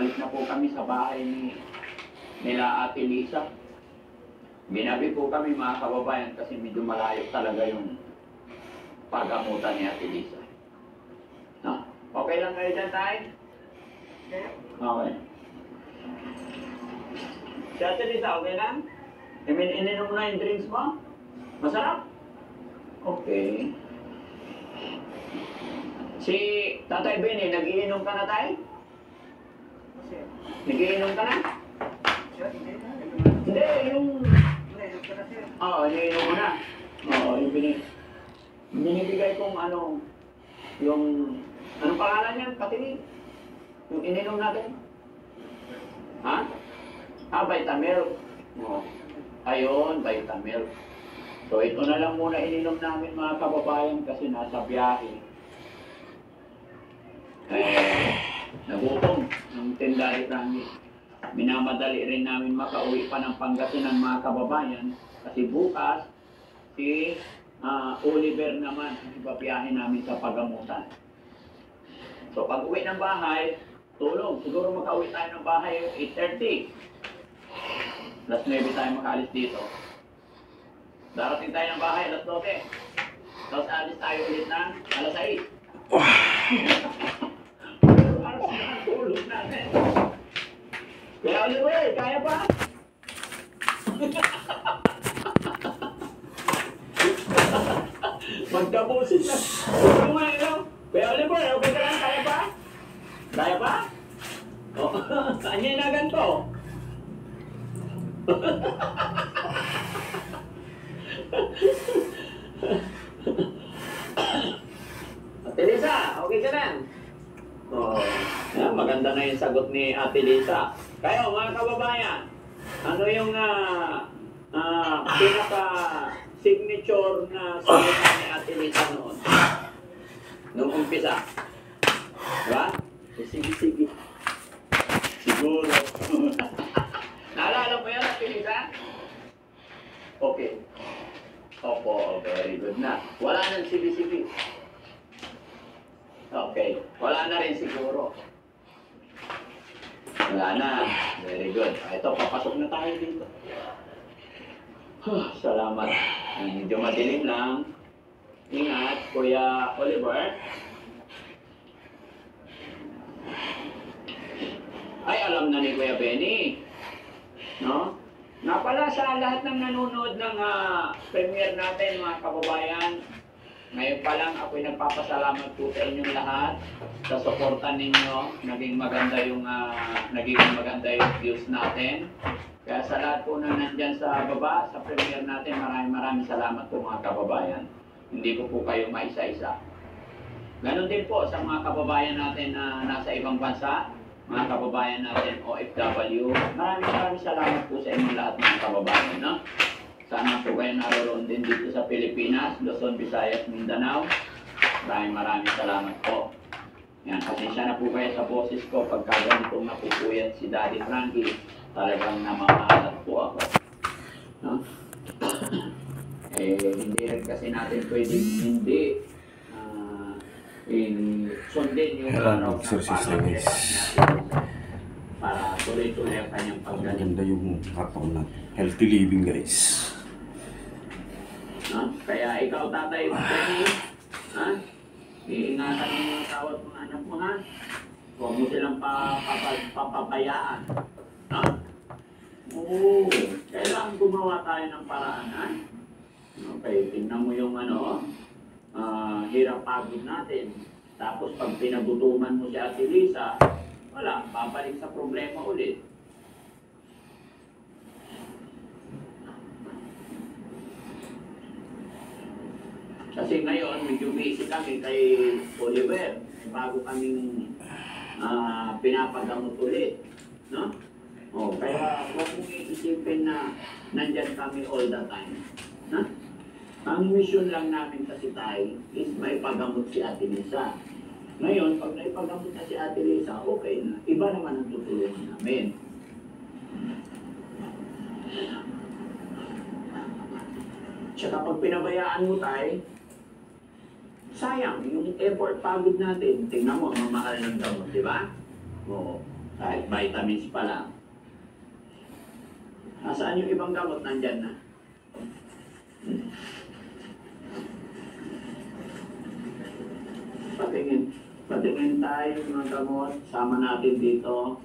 bumalik na po kami sa bahay nila Ate Lisa. Ginabi po kami mga kababayan kasi medyo malayo talaga yung pagamutan ni Ate Lisa. No? Okay lang kayo dyan, Tay? Okay. Si Ate Lisa, okay lang? Ininom mo na yung drinks mo? Masarap? Okay. Si Tatay Benny, nag-iinom ka na, Tay? Nag-iinom ka na? Hindi, yung... Oo, iniinom mo na. Oo, yung binibigay kong ano, yung... Anong pangalan yan? Patinig? Yung ininom natin? Ha? Vitamilk. Oo. Ayun, Vitamilk. So ito na lang muna ininom namin mga kababayan kasi nasa biyahe. Nagutom ng tindahan namin. Minamadali rin namin makauwi pa ng Pangasinan mga kababayan kasi bukas si Oliver naman ang ipabiyahe namin sa pagamutan. So pag uwi ng bahay, tulog. Siguro makauwi tayo ng bahay 8:30. Alas 9 tayo makaalis dito. Darating tayo ng bahay alas 12. Tapos alis tayo ulit ng alas 8. Alas na tulog natin. Kaya Oliver, kaya ba? Magdabusin na. Kaya Oliver, okay ka lang? Kaya ba? Kaya ba? O, saan niya na ganito? Ate Lisa, okay ka lang? Oh, maganda na yung sagot ni Ate Lisa. Kayo mga kababayan, ano yung pinaka-signature na sagot ni Ate Lisa noon? Nung umpisa. Diba? Sige. Siguro. Naalala mo yan, Ate Lisa? Okay. Opo, very good na. Wala nang sige. Okay. Wala na rin siguro. Wala na. Very good. Ito, papasok na tayo dito. Salamat. Medyo madilim lang. Ingat, Kuya Oliver. Ay, alam na ni Kuya Benny. No? Napala sa lahat ng nanonood ng premiere natin, mga kababayan. Ngayon pa lang ako'y nagpapasalamat po sa inyong lahat sa suporta ninyo. Naging maganda yung views natin. Kaya sa lahat po na nandyan sa baba, sa premiere natin, maraming salamat po mga kababayan. Hindi ko po kayo maisa-isa. Ganon din po sa mga kababayan natin na nasa ibang bansa, mga kababayan natin OFW. Maraming salamat po sa inyong lahat mga kababayan. No? Sana po kayo naroon din dito sa Pilipinas, Luzon, Visayas, Mindanao. Maraming salamat po. Yan, pasensya na po kayo sa boses ko pagka ganitong napupuyat si Daddy Frankie. Talagang namamahalat po ako. No? Hindi rin kasi natin pwedeng hindi sundin yung exercise na guys. Para tuloy-tuloy ang kanyang paggaling. Maganda yung katawan natin. Healthy living guys. Kaya ikaw, Tatay Benny, iingatan mo yung tawad mga anak mo, ha? Huwag mo silang papabayaan. Oo, kailangan gumawa tayo ng paraan, ha? Okay, tingnan mo yung hirap pagod natin. Tapos pag pinagutuman mo si Ate Lisa, wala, babalik sa problema ulit. Kasi ngayon, medyo busy kami kay Oliver. Bago kaming pinapagamot ulit. No? Kaya huwag mong iisipin na nandyan kami all the time. Ang mission lang namin kasi tayo is maipagamot si Ate Lisa. Ngayon, pag naipagamot na si Ate Lisa, okay na. Iba naman ang tutulungan namin. Tsaka pag pinabayaan mo tayo, sayang, yung effort pagod natin, tingnan mo, ang mahal ng gamot, di ba? Oo. Kahit vitamins pa lang. Nasaan yung ibang gamot? Nandyan na. Patingin tayo ng mga gamot. Sama natin dito.